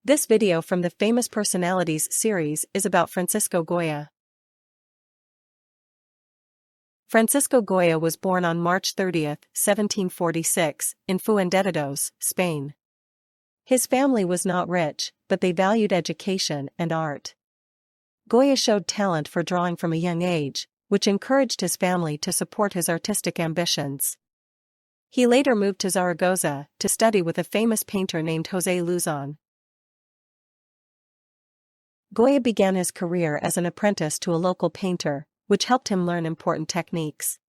This video from the Famous Personalities series is about Francisco Goya. Francisco Goya was born on March 30, 1746, in Fuentellados, Spain. His family was not rich, but they valued education and art. Goya showed talent for drawing from a young age, which encouraged his family to support his artistic ambitions. He later moved to Zaragoza to study with a famous painter named José Luzón. Goya began his career as an apprentice to a local painter, which helped him learn important techniques.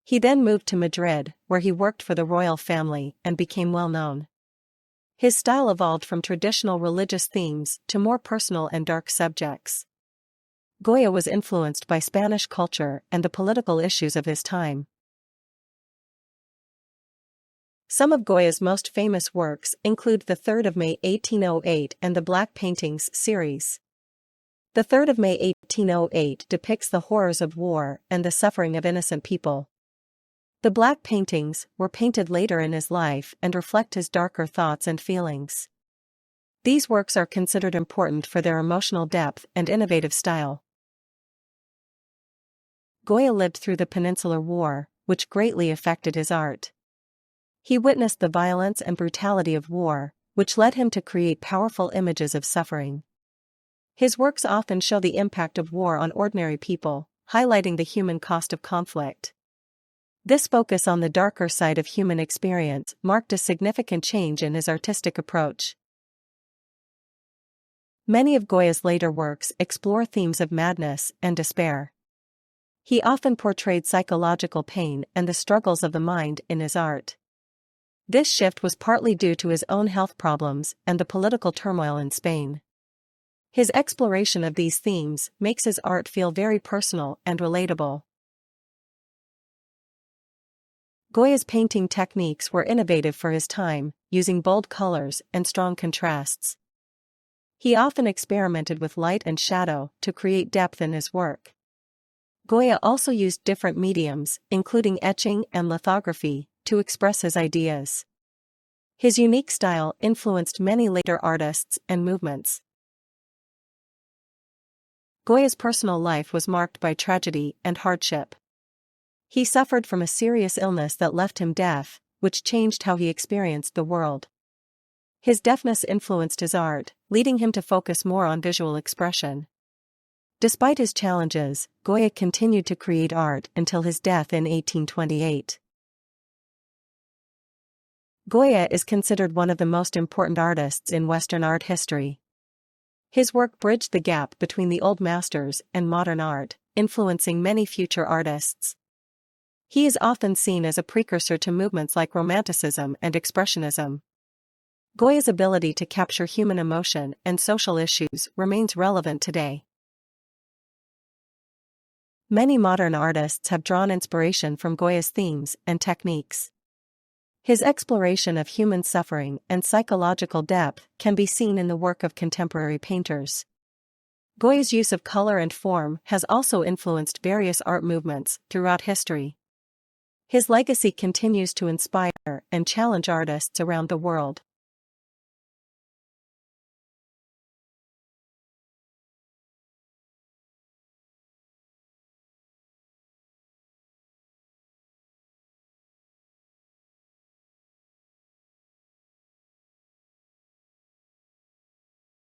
He then moved to Madrid, where he worked for the royal family and became well known. His style evolved from traditional religious themes to more personal and dark subjects. Goya was influenced by Spanish culture and the political issues of his time. Some of Goya's most famous works include the 3rd of May 1808 and the Black Paintings series. The 3rd of May 1808 depicts the horrors of war and the suffering of innocent people. The Black Paintings were painted later in his life and reflect his darker thoughts and feelings. These works are considered important for their emotional depth and innovative style. Goya lived through the Peninsular War, which greatly affected his art. He witnessed the violence and brutality of war, which led him to create powerful images of suffering. His works often show the impact of war on ordinary people, highlighting the human cost of conflict. This focus on the darker side of human experience marked a significant change in his artistic approach. Many of Goya's later works explore themes of madness and despair. He often portrayed psychological pain and the struggles of the mind in his art. This shift was partly due to his own health problems and the political turmoil in Spain. His exploration of these themes makes his art feel very personal and relatable. Goya's painting techniques were innovative for his time, using bold colors and strong contrasts. He often experimented with light and shadow to create depth in his work. Goya also used different mediums, including etching and lithography, to express his ideas. His unique style influenced many later artists and movements. Goya's personal life was marked by tragedy and hardship. He suffered from a serious illness that left him deaf, which changed how he experienced the world. His deafness influenced his art, leading him to focus more on visual expression. Despite his challenges, Goya continued to create art until his death in 1828. Goya is considered one of the most important artists in Western art history. His work bridged the gap between the old masters and modern art, influencing many future artists. He is often seen as a precursor to movements like Romanticism and Expressionism. Goya's ability to capture human emotion and social issues remains relevant today. Many modern artists have drawn inspiration from Goya's themes and techniques. His exploration of human suffering and psychological depth can be seen in the work of contemporary painters. Goya's use of color and form has also influenced various art movements throughout history. His legacy continues to inspire and challenge artists around the world.